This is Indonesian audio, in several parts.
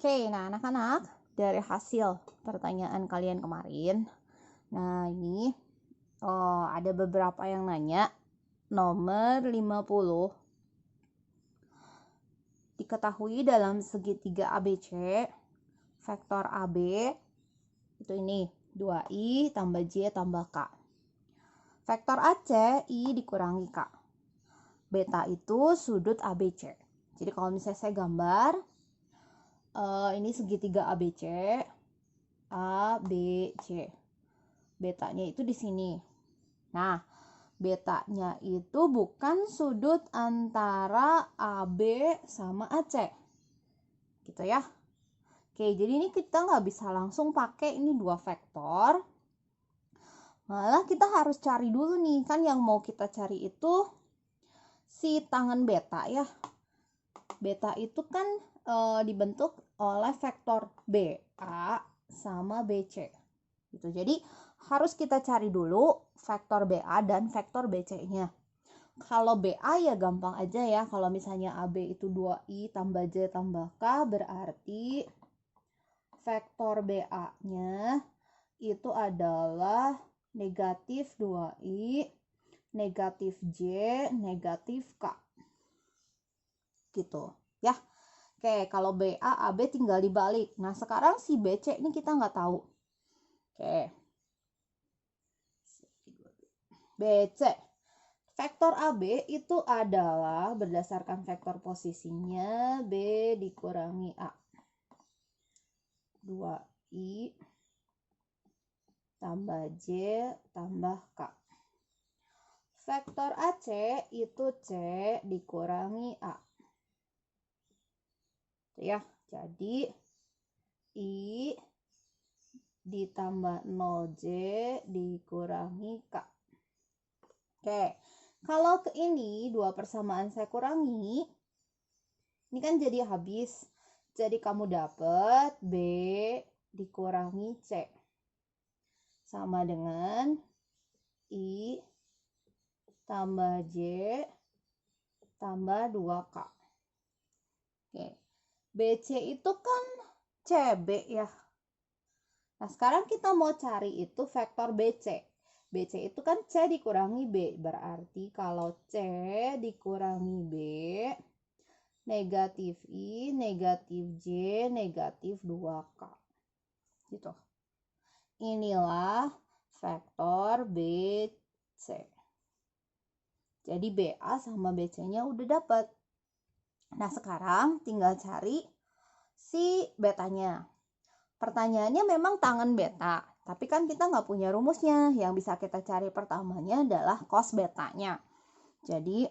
Oke, nah anak-anak, dari hasil pertanyaan kalian kemarin, nah ini ada beberapa yang nanya. Nomor 50, diketahui dalam segitiga ABC, vektor AB itu ini 2I tambah J tambah K. Vektor AC I dikurangi K. Beta itu sudut ABC. Jadi kalau misalnya saya gambar, ini segitiga ABC, ABC. Betanya itu di sini. Nah, betanya itu bukan sudut antara AB sama AC. Gitu ya. Oke, jadi ini kita nggak bisa langsung pakai ini dua vektor. Malah kita harus cari dulu nih, kan yang mau kita cari itu si tangan beta ya. Beta itu kan dibentuk oleh vektor BA sama BC. Gitu. Jadi harus kita cari dulu vektor BA dan vektor BC-nya. Kalau BA ya gampang aja ya. Kalau misalnya AB itu 2I tambah J tambah K, berarti vektor BA-nya itu adalah negatif 2I, negatif J, negatif K. Gitu ya. Oke, kalau BA, AB tinggal dibalik. Nah, sekarang si BC ini kita nggak tahu. Oke. BC. Vektor AB itu adalah berdasarkan vektor posisinya B dikurangi A. 2I tambah J tambah K. Vektor AC itu C dikurangi A. Ya, jadi I ditambah 0J dikurangi K. Oke, kalau ke ini dua persamaan saya kurangi, ini kan jadi habis. Jadi kamu dapat B dikurangi C. Sama dengan I tambah J tambah 2K. Oke, BC itu kan CB ya. Nah, sekarang kita mau cari itu vektor BC. BC itu kan C dikurangi B. Berarti kalau C dikurangi B, negatif I, negatif J, negatif 2K. Gitu. Inilah vektor BC. Jadi BA sama BC-nya udah dapat. Nah, sekarang tinggal cari si betanya. Pertanyaannya memang tangan beta, tapi kan kita nggak punya rumusnya. Yang bisa kita cari pertamanya adalah cos betanya. Jadi,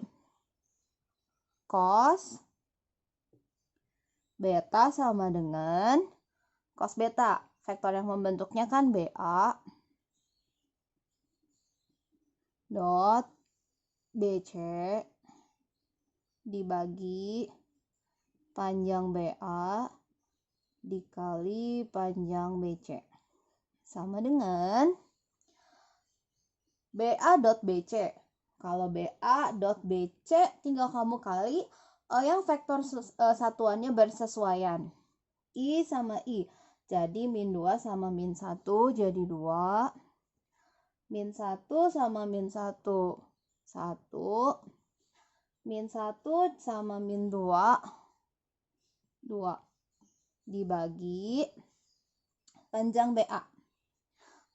cos beta sama dengan cos beta. Vektor yang membentuknya kan BA dot BC dibagi panjang BA dikali panjang BC. Sama dengan BA dot BC. Kalau BA dot BC tinggal kamu kali yang vektor satuannya bersesuaian. I sama I. Jadi min 2 sama min 1 jadi 2. Min 1 sama min 1. 1. Min 1 sama min 2. 2. Dibagi panjang BA.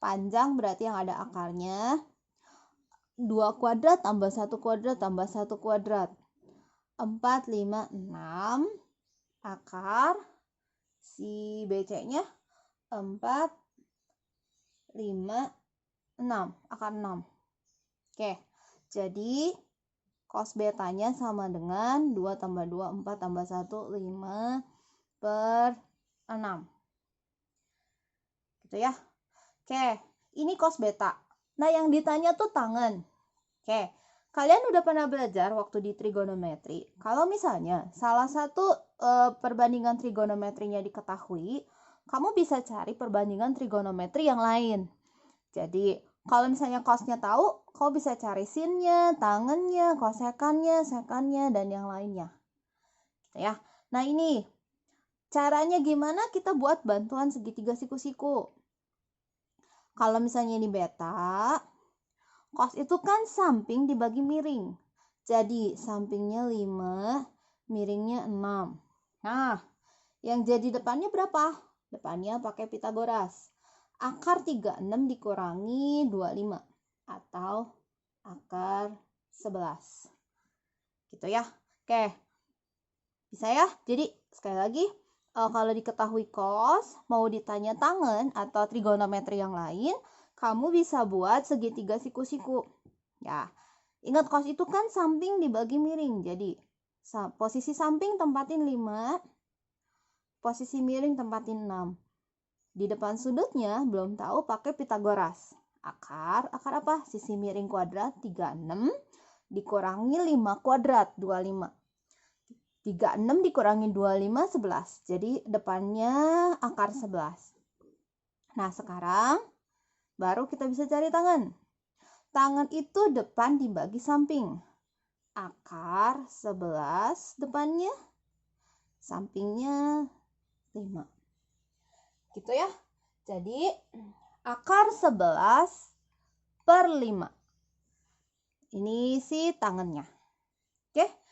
Panjang berarti yang ada akarnya 2 kuadrat tambah 1 kuadrat tambah 1 kuadrat. 4, 5, 6. Akar si BC-nya 4, 5, 6. Akar 6. Oke, jadi cos betanya sama dengan 2 tambah 2, 4 tambah 1, 5 per 6. Gitu ya. Oke, ini cos beta. Nah, yang ditanya tuh tangan. Oke, kalian udah pernah belajar waktu di trigonometri. Kalau misalnya salah satu perbandingan trigonometrinya diketahui, kamu bisa cari perbandingan trigonometri yang lain. Jadi, kalau misalnya cosnya tahu, kamu bisa cari sinnya, tangannya, kosekannya, sekannya, dan yang lainnya. Gitu ya. Nah, ini caranya gimana kita buat bantuan segitiga siku-siku? Kalau misalnya ini beta, cos itu kan samping dibagi miring. Jadi sampingnya 5, miringnya 6. Nah, yang jadi depannya berapa? Depannya pakai Pitagoras. Akar 36 dikurangi 25 atau akar 11. Gitu ya. Oke. Bisa ya? Jadi sekali lagi, kalau diketahui cos, mau ditanya tangen atau trigonometri yang lain, kamu bisa buat segitiga siku-siku. Ya, ingat cos itu kan samping dibagi miring. Jadi, posisi samping tempatin 5, posisi miring tempatin 6. Di depan sudutnya belum tahu pakai Pitagoras. Akar apa? Sisi miring kuadrat 36 dikurangi 5 kuadrat 25. 36 dikurangi 25, 11. Jadi depannya akar 11. Nah, sekarang baru kita bisa cari tangan. Tangan itu depan dibagi samping. Akar 11 depannya, sampingnya 5. Gitu ya. Jadi akar 11 per 5. Ini sih tangannya. Oke.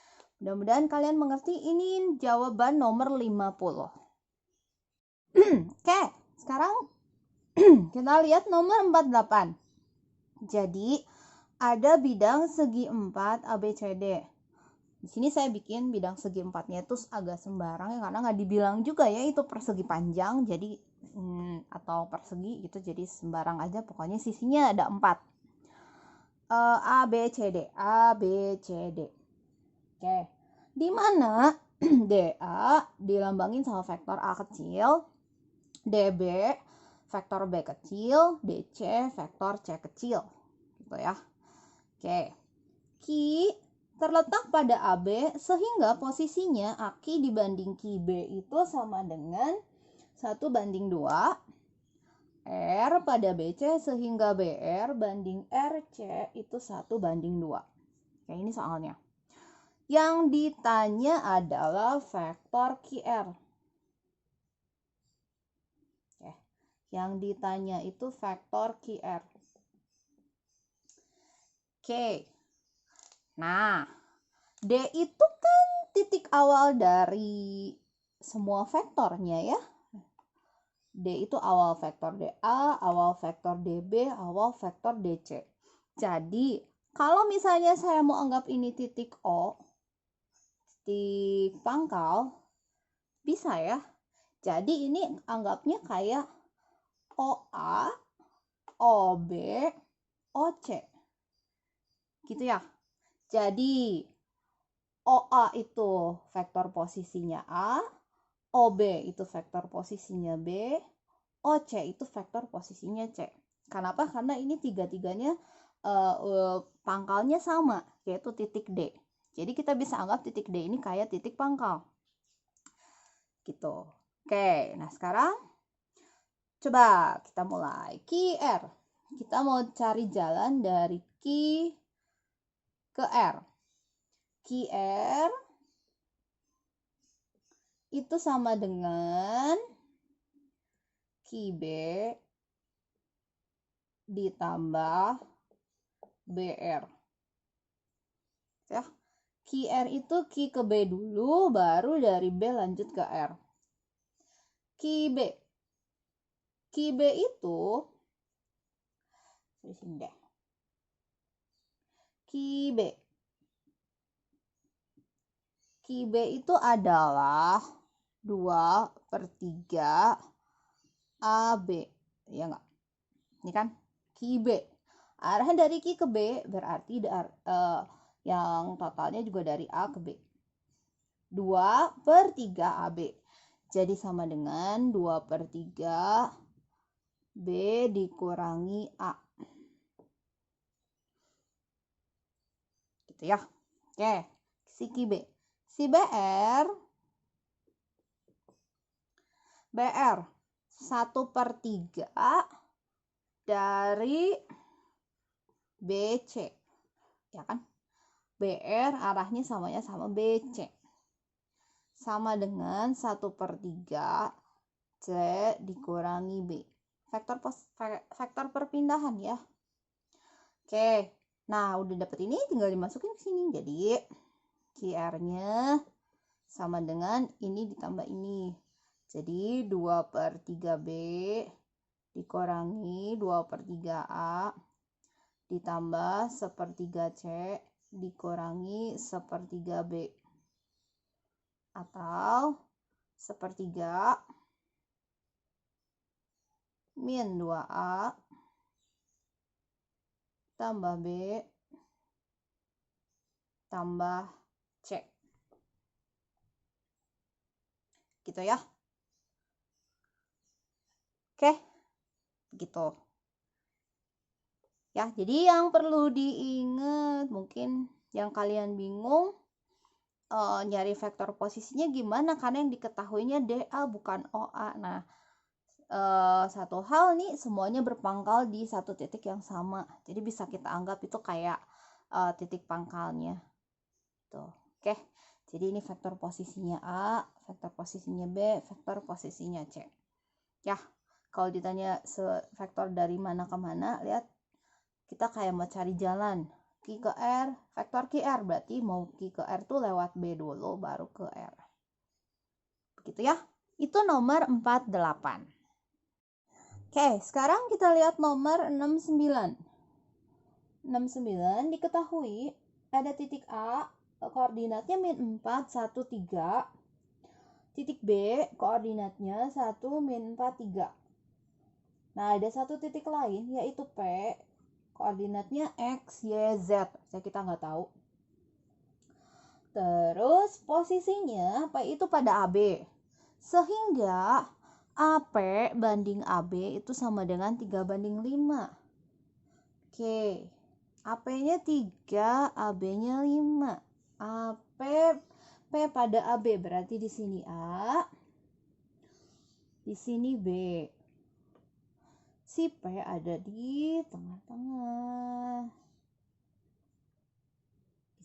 Mudah-mudahan kalian mengerti. Ini jawaban nomor 50. Oke, sekarang kita lihat nomor 48. Jadi, ada bidang segi 4 ABCD. Di sini saya bikin bidang segi 4-nya itu agak sembarang ya, karena nggak dibilang juga ya itu persegi panjang, jadi atau persegi gitu, jadi sembarang aja, pokoknya sisinya ada 4. ABCD. Oke, di mana DA dilambangin sama vektor A kecil, DB vektor B kecil, DC vektor C kecil, gitu ya. Oke, Q terletak pada AB sehingga posisinya AQ dibanding QB itu sama dengan 1:2. R pada BC sehingga BR banding RC itu 1:2. Oke, ini soalnya. Yang ditanya adalah vektor QR. Oke, yang ditanya itu vektor QR. Oke. Nah, D itu kan titik awal dari semua vektornya ya. D itu awal vektor DA, awal vektor DB, awal vektor DC. Jadi, kalau misalnya saya mau anggap ini titik O, titik pangkal, bisa ya. Jadi ini anggapnya kayak OA, OB, OC. Gitu ya. Jadi, OA itu vektor posisinya A, OB itu vektor posisinya B, OC itu vektor posisinya C. Kenapa? Karena ini tiga-tiganya pangkalnya sama, yaitu titik D. Jadi kita bisa anggap titik D ini kayak titik pangkal. Gitu. Oke, nah sekarang coba kita mulai. QR. Kita mau cari jalan dari Q ke R. QR itu sama dengan QB ditambah BR. Ya. QR itu Q ke B dulu, baru dari B lanjut ke R. QB. QB itu di sini deh. QB. QB itu adalah 2/3 AB. Ya enggak? Ini kan QB. Arahnya dari Q ke B berarti yang totalnya juga dari A ke B. 2/3 AB. Jadi sama dengan 2/3 B dikurangi A. Gitu ya. Oke, si QB. Si BR 1/3 dari BC. Ya kan? BR arahnya sama BC. sama dengan 1/3 C dikurangi B. Vektor perpindahan ya. Oke, nah udah dapet ini tinggal dimasukin ke sini. Jadi QR-nya sama dengan ini ditambah ini. Jadi 2/3B dikurangi 2/3A ditambah 1/3C dikurangi 1/3B. Atau 1/3 min 2A tambah B tambah C. Gitu ya. Oke, gitu. Ya, jadi yang perlu diingat, mungkin yang kalian bingung nyari vektor posisinya gimana, karena yang diketahuinya DA bukan OA. Nah, satu hal nih, semuanya berpangkal di satu titik yang sama. Jadi bisa kita anggap itu kayak titik pangkalnya. Tuh, oke. Jadi ini vektor posisinya A, vektor posisinya B, vektor posisinya C. Ya, kalau ditanya vektor dari mana ke mana, lihat kita kayak mau cari jalan. Q ke R, vektor QR, berarti mau Q ke R tuh lewat B dulu, baru ke R. Begitu ya. Itu nomor 48. Oke, sekarang kita lihat nomor 69. 69 diketahui ada titik A, koordinatnya min 4, 1, 3. Titik B, koordinatnya 1, min 4, 3. Nah, ada satu titik lain, yaitu P, koordinatnya X, Y, Z. Kita nggak tahu. Terus posisinya P itu pada AB. Sehingga AP banding AB itu sama dengan 3/5. Oke. AP-nya 3, AB-nya 5. AP P pada AB berarti di sini A, di sini B. Si P ada di tengah-tengah.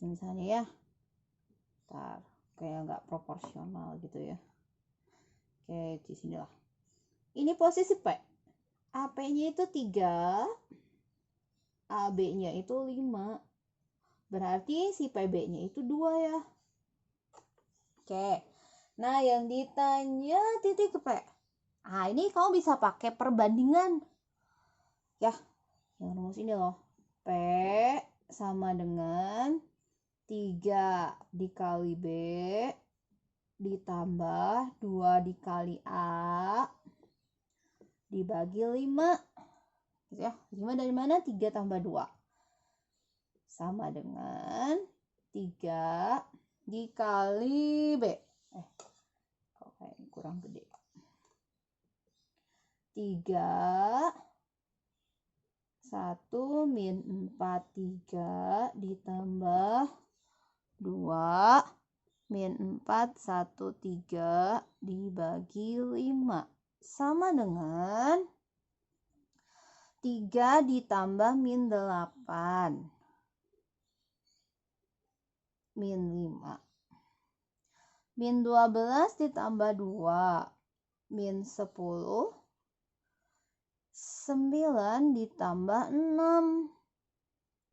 Misalnya ya. Ntar, kayak nggak proporsional gitu ya. Oke, di sinilah. Ini posisi P. AP-nya itu 3, AB-nya itu 5. Berarti si PB-nya itu 2 ya. Oke. Nah, yang ditanya titik P. Nah, ini kamu bisa pakai perbandingan. Ya, yang rumus ini loh. P sama dengan 3 dikali B ditambah 2 dikali A dibagi 5. Gitu ya. 5 dari mana? 3 tambah 2. Sama dengan 3 dikali B. Kok kayak kurang gede. 3 1 min 4 3 ditambah 2 min 4 1 3 dibagi 5 sama dengan 3 ditambah min 8 min 5 min 12 ditambah 2 min 10 9 ditambah 6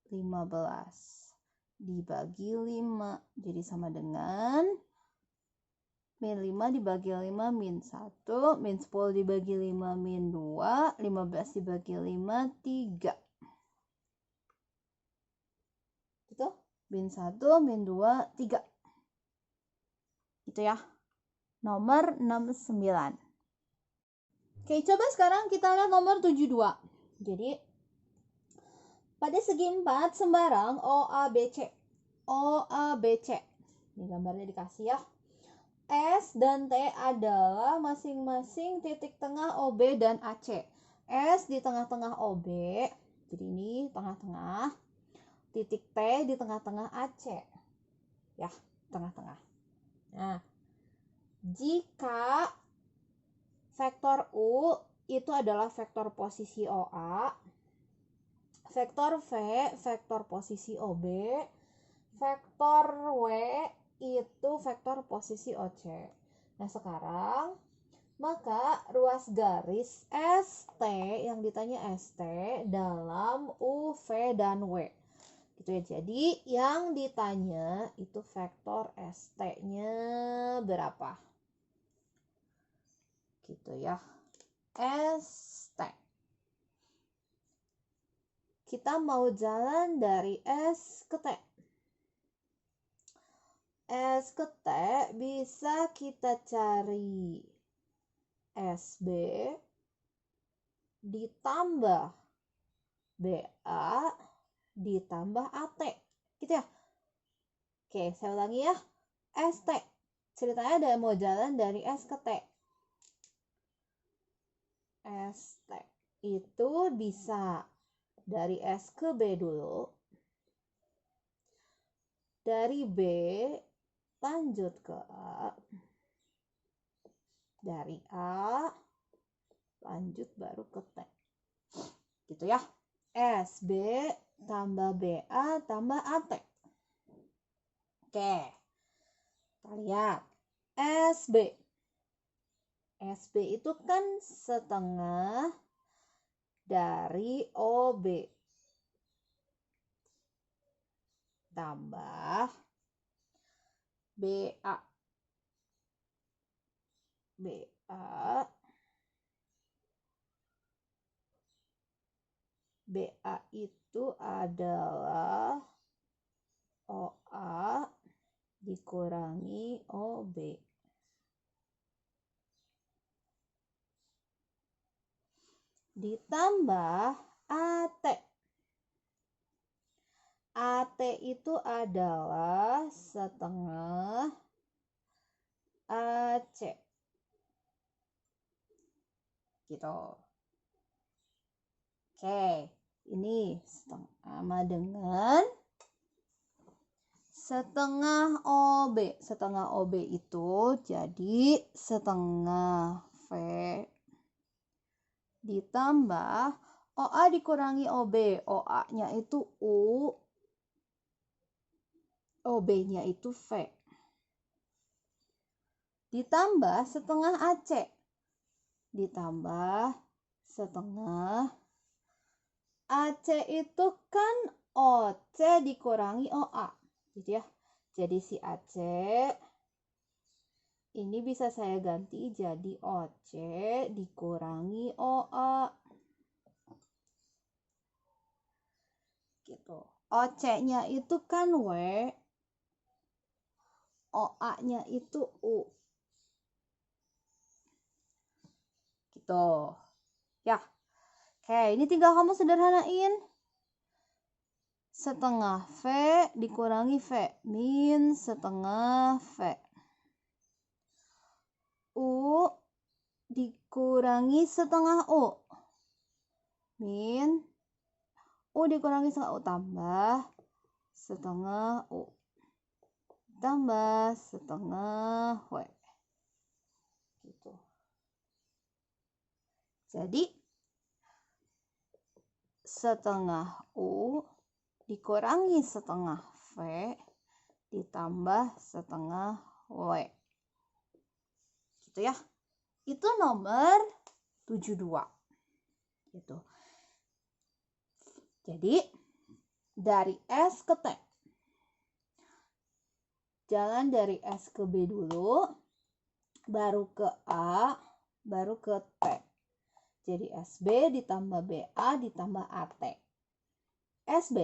15 dibagi 5 jadi sama dengan min 5 dibagi 5 min 1 min 10 dibagi 5 min 2 15 dibagi 5 3 gitu. Min 1 min 2 3 gitu ya. Nomor 69. Oke, coba sekarang kita lihat nomor 72. Jadi pada segi 4 sembarang OABC. OABC. Ini gambarnya dikasih ya. S dan T adalah masing-masing titik tengah OB dan AC. S di tengah-tengah OB. Jadi ini tengah-tengah. Titik T di tengah-tengah AC. Ya, tengah-tengah. Nah, jika vektor U itu adalah vektor posisi OA, vektor V vektor posisi OB, vektor W itu vektor posisi OC. Nah, sekarang maka ruas garis ST yang ditanya ST dalam U, V, dan W. Gitu ya. Jadi yang ditanya itu vektor ST-nya berapa? Gitu ya. ST. Kita mau jalan dari S ke T. S ke T bisa kita cari SB ditambah BA ditambah AT. Gitu ya. Oke, saya ulangi ya. ST. Ceritanya ada mau jalan dari S ke T. ST itu bisa dari S ke B dulu. Dari B lanjut ke A. Dari A lanjut baru ke T. Gitu ya. SB tambah BA tambah AT. Oke. Kita lihat. SB. SB itu kan setengah dari OB. Tambah BA. BA itu adalah OA dikurangi OB. Ditambah AT. AT itu adalah setengah AC. Gitu. Oke, ini sama dengan setengah OB. Setengah OB itu jadi setengah V ditambah OA dikurangi OB. OA-nya itu U, OB-nya itu V. Ditambah setengah AC. Ditambah setengah AC itu kan OC dikurangi OA. Gitu ya. Jadi si AC ini bisa saya ganti jadi OC dikurangi OA. Gitu. OC-nya itu kan W, OA-nya itu U. Gitu. Ya. Oke, ini tinggal kamu sederhanain. Setengah V dikurangi V. Min setengah V. U dikurangi setengah U. Min U dikurangi setengah U tambah setengah U. Tambah setengah W. Gitu. Jadi setengah U dikurangi setengah V ditambah setengah W. Gitu ya. Itu nomor 72. Gitu. Jadi dari S ke T. Jalan dari S ke B dulu, baru ke A, baru ke T. Jadi SB ditambah BA ditambah AT. SB.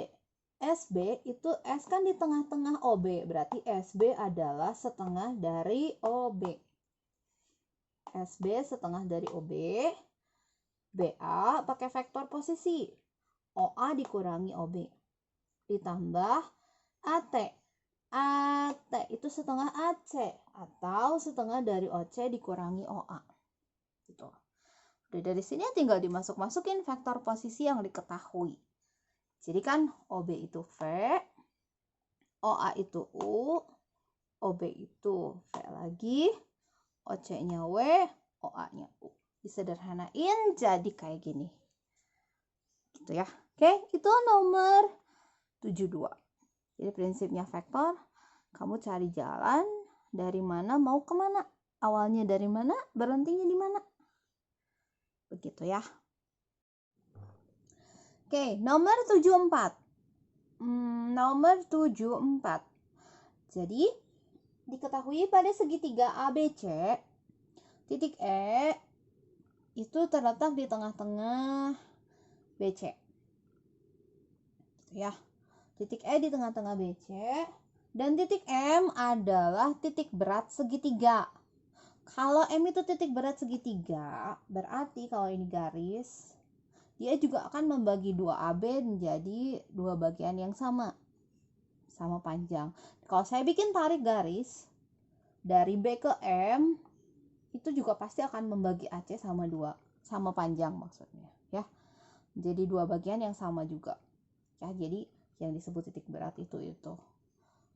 SB itu S kan di tengah-tengah OB. Berarti SB adalah setengah dari OB. SB setengah dari OB. BA pakai vektor posisi. OA dikurangi OB. Ditambah AT. AT itu setengah AC. Atau setengah dari OC dikurangi OA. Gitu. Udah dari sini tinggal dimasuk-masukin vektor posisi yang diketahui. Jadi kan OB itu V, OA itu U, OB itu V lagi, OC-nya W, OA-nya U. Disederhanain jadi kayak gini. Gitu ya. Oke, itu nomor 72. Jadi prinsipnya vektor, Kamu cari jalan dari mana mau kemana. Awalnya dari mana, berhentinya di mana. Begitu ya. Oke, nomor 74. Nomor 74. Jadi, diketahui pada segitiga ABC, titik E itu terletak di tengah-tengah BC. Ya, titik E di tengah-tengah BC dan titik M adalah titik berat segitiga. Kalau M itu titik berat segitiga, berarti kalau ini garis, dia juga akan membagi dua AB menjadi dua bagian yang sama panjang. Kalau saya bikin tarik garis dari B ke M, itu juga pasti akan membagi AC sama panjang maksudnya, ya. Jadi dua bagian yang sama juga. Ya, jadi yang disebut titik berat itu.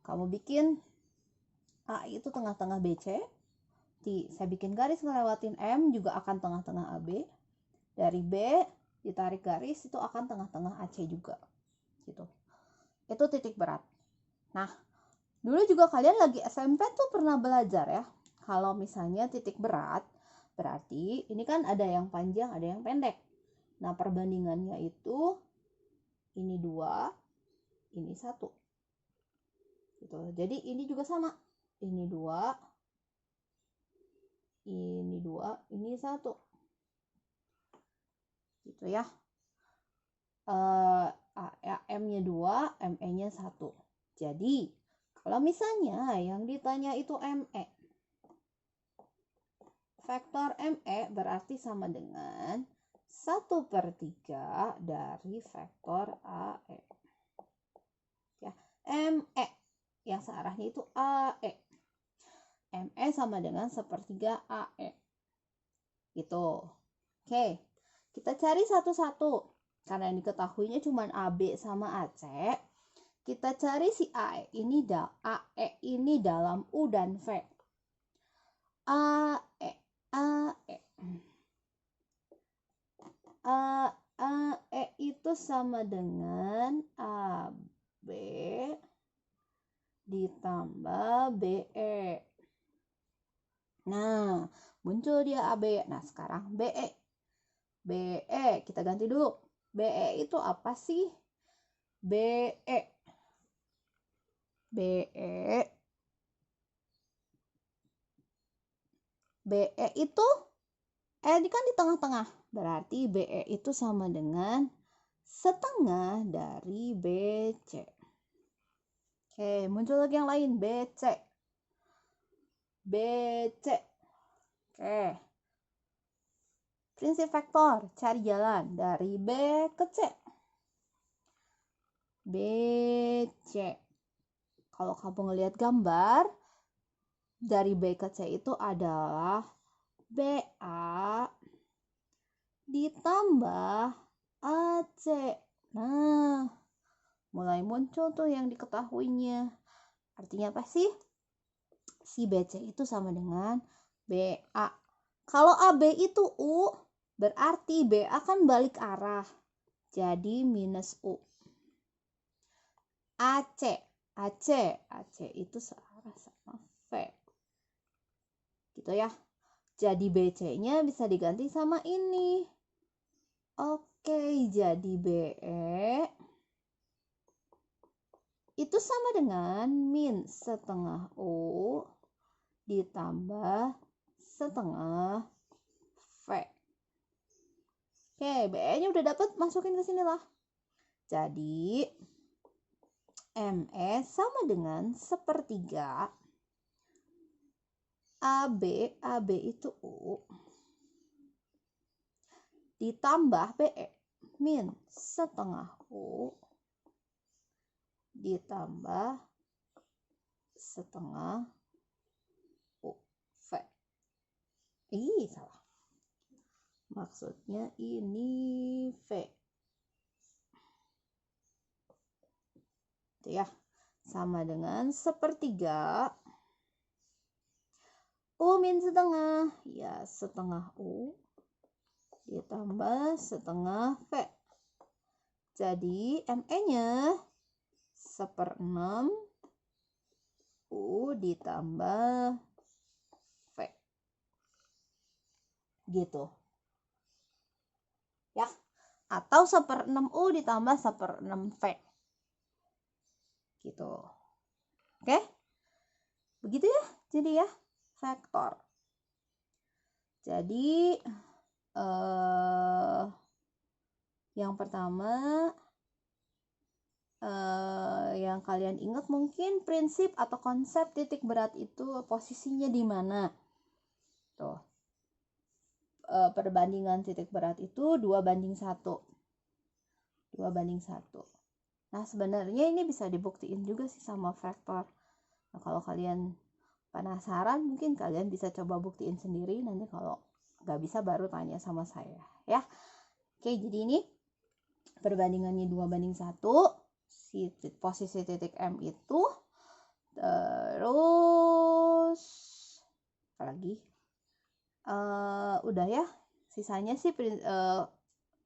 Kamu bikin A itu tengah-tengah BC, saya bikin garis ngelewatin M juga akan tengah-tengah AB. Dari B ditarik garis itu akan tengah-tengah AC juga. Gitu. Itu titik berat. Nah, dulu juga kalian lagi SMP tuh pernah belajar ya. Kalau misalnya titik berat, berarti ini kan ada yang panjang, ada yang pendek. Nah, perbandingannya itu ini 2, ini 1. Gitu. Jadi ini juga sama. Ini 2, ini 2, ini 1. Gitu ya. M-nya 2, ME-nya 1. Jadi, kalau misalnya yang ditanya itu ME, vektor ME berarti sama dengan 1/3 dari vektor AE. Ya, ME yang searahnya itu AE. ME sama dengan 1/3 AE. Gitu. Oke, kita cari satu-satu. Karena yang diketahuinya cuma AB sama AC. Kita cari si AE ini dalam U dan V. AE itu sama dengan AB ditambah BE. Nah, muncul dia AB. Nah, sekarang BE. BE, kita ganti dulu. BE itu apa sih? BE. BE itu ini kan di tengah-tengah. Berarti BE itu sama dengan setengah dari BC. Oke, muncul lagi yang lain. BC. Oke. Prinsip vektor, cari jalan dari B ke C. BC. Kalau kamu ngelihat gambar, dari B ke C itu adalah BA ditambah AC. Nah, mulai muncul tuh yang diketahuinya. Artinya apa sih? Si BC itu sama dengan BA. Kalau AB itu U, berarti BA kan balik arah. Jadi minus U. AC itu searah sama V. Gitu ya. Jadi BC-nya bisa diganti sama ini. Oke, jadi BE itu sama dengan min setengah U ditambah setengah V. Oke, BE-nya udah dapet, masukin ke sini lah. Jadi ME sama dengan 1/3 AB itu U ditambah BE min setengah U ditambah setengah U V. Salah. Maksudnya ini V. Itu ya. Sama dengan 1/3 U min setengah, ya setengah U ditambah setengah V. Jadi ME-nya 1/6 U ditambah V. Gitu. Ya. Atau 1/6 U ditambah 1/6 V. Gitu. Oke? Begitu ya. Jadi ya, vektor. Jadi yang pertama yang kalian ingat mungkin prinsip atau konsep titik berat itu posisinya di mana. Tuh. Perbandingan titik berat itu 2:1. 2:1. Nah, sebenarnya ini bisa dibuktiin juga sih sama vektor. Nah, kalau kalian penasaran, mungkin kalian bisa coba buktiin sendiri. Nanti kalau nggak bisa baru tanya sama saya ya. Oke, jadi ini perbandingannya 2:1. Si posisi titik M itu. Terus apa lagi? Udah ya. Sisanya sih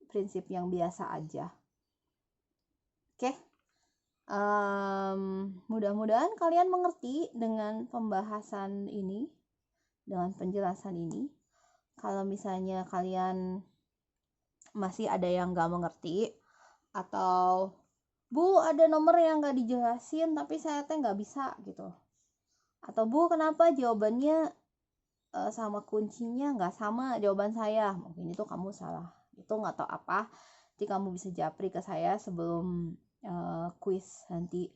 prinsip yang biasa aja. Oke. Mudah-mudahan kalian mengerti dengan pembahasan ini, dengan penjelasan ini. Kalau misalnya kalian masih ada yang gak mengerti, atau Bu ada nomor yang gak dijelasin tapi saya teh gak bisa gitu, atau Bu kenapa jawabannya sama kuncinya gak sama jawaban saya, mungkin itu kamu salah, itu gak tahu apa, jadi kamu bisa japri ke saya sebelum kuis nanti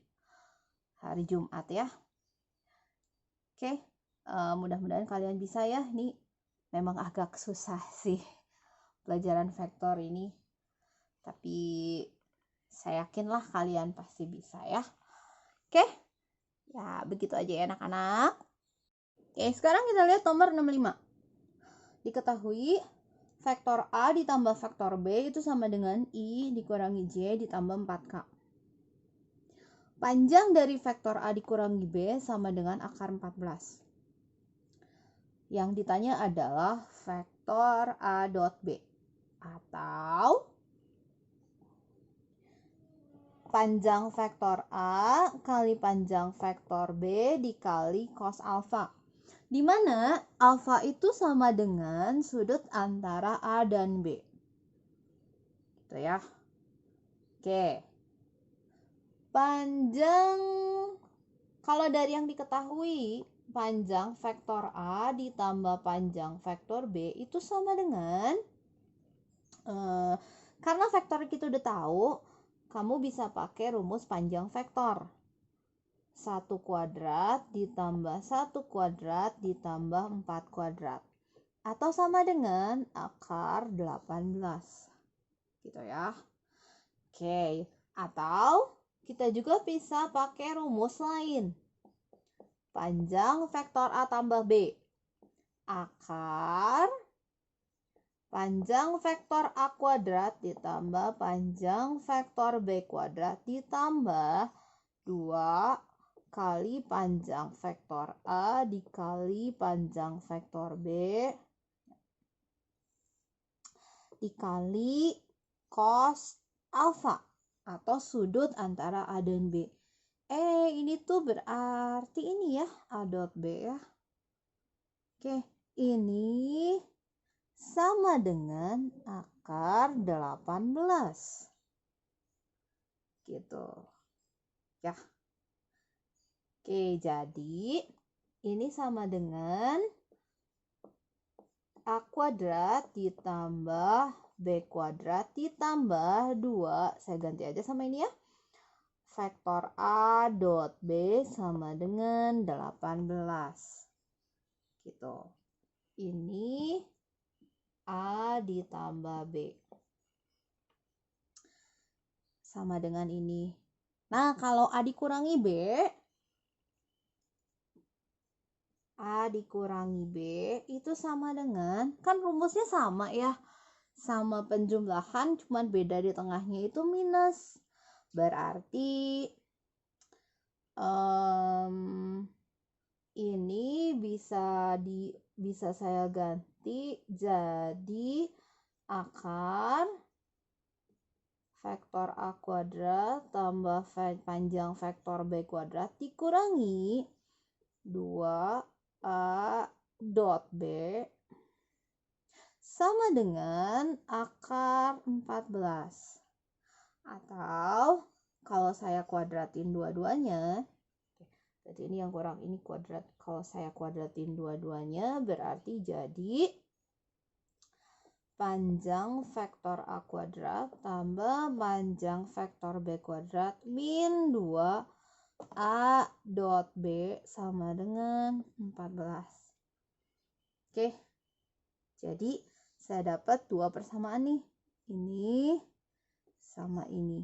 hari Jumat ya. Oke, mudah-mudahan kalian bisa ya. Ini memang agak susah sih pelajaran vektor ini, tapi saya yakinlah kalian pasti bisa ya. Oke, ya begitu aja ya anak-anak. Oke, sekarang kita lihat nomor 65. Diketahui vektor A ditambah vektor B itu sama dengan I dikurangi J ditambah 4K. Panjang dari vektor A dikurangi B sama dengan akar 14. Yang ditanya adalah vektor A dot B. Atau panjang vektor A kali panjang vektor B dikali cos alfa. Di mana alfa itu sama dengan sudut antara A dan B. Gitu ya. Oke. Panjang, kalau dari yang diketahui, panjang vektor A ditambah panjang vektor B itu sama dengan, karena vektor kita udah tahu, kamu bisa pakai rumus panjang vektor. 1 kuadrat ditambah 1 kuadrat ditambah 4 kuadrat. Atau sama dengan akar 18. Gitu ya. Oke, atau kita juga bisa pakai rumus lain. Panjang vektor A tambah B. Akar panjang vektor A kuadrat ditambah panjang vektor B kuadrat ditambah 2 kali panjang vektor A dikali panjang vektor B dikali cos alfa atau sudut antara A dan B. Ini tuh berarti ini ya, A dot B ya. Oke, ini sama dengan akar 18. Gitu. Ya. Oke, jadi ini sama dengan A kuadrat ditambah B kuadrat ditambah 2. Saya ganti aja sama ini ya. Vektor A dot B sama dengan 18. Gitu. Ini A ditambah B. Sama dengan ini. Nah, kalau A dikurangi B, A dikurangi B itu sama dengan, kan rumusnya sama ya. Sama penjumlahan, cuman beda di tengahnya itu minus. Berarti ini bisa saya ganti jadi akar vektor A kuadrat tambah panjang vektor B kuadrat dikurangi 2A dot B sama dengan akar 14. Atau kalau saya kuadratin dua-duanya, berarti ini yang kurang, ini kuadrat. Kalau saya kuadratin dua-duanya berarti jadi panjang vektor A kuadrat tambah panjang vektor B kuadrat min 2A dot B sama dengan 14. Oke, jadi saya dapat dua persamaan nih. Ini sama ini.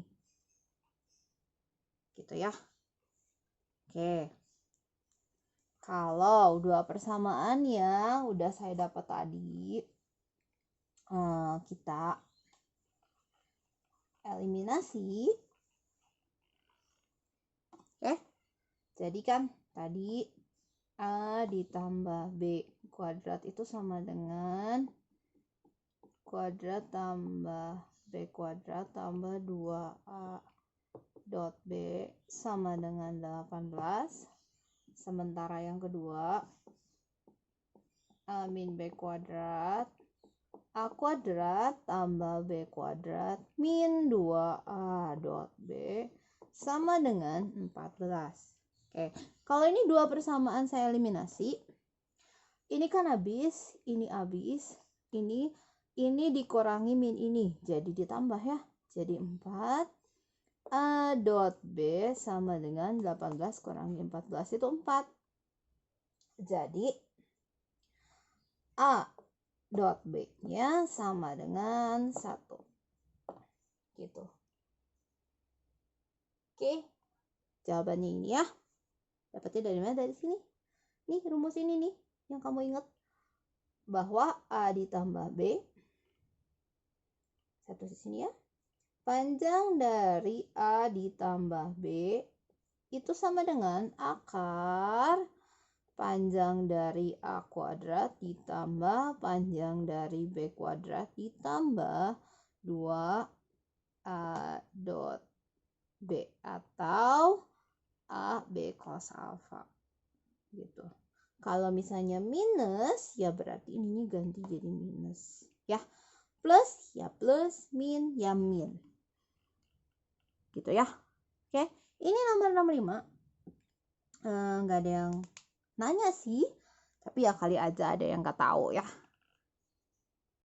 Gitu ya. Oke. Kalau dua persamaan yang udah saya dapat tadi, kita eliminasi. Oke. Jadi kan tadi A ditambah B kuadrat itu sama dengan kuadrat tambah B kuadrat tambah 2A dot B sama dengan 18. Sementara yang kedua, A min B kuadrat, A kuadrat tambah B kuadrat min 2A dot B sama dengan 14. Oke, kalau ini dua persamaan saya eliminasi, ini kan habis, ini habis, ini dikurangi min ini, jadi ditambah ya, jadi 4. A dot B sama dengan 18 kurangi 14 itu 4. Jadi A dot B-nya sama dengan 1. Gitu. Oke. Jawabannya ini ya. Dapatnya dari mana? Dari sini. Nih rumus ini nih yang kamu ingat. Bahwa A ditambah B. Satu di sini ya. Panjang dari A ditambah B itu sama dengan akar panjang dari A kuadrat ditambah panjang dari B kuadrat ditambah 2A dot B atau A B cos alpha gitu. Kalau misalnya minus ya berarti ininya ganti jadi minus ya. Plus ya plus, min ya min. Gitu ya. Oke, ini nomor 65. Nggak ada yang nanya sih, tapi ya kali aja ada yang nggak tahu ya.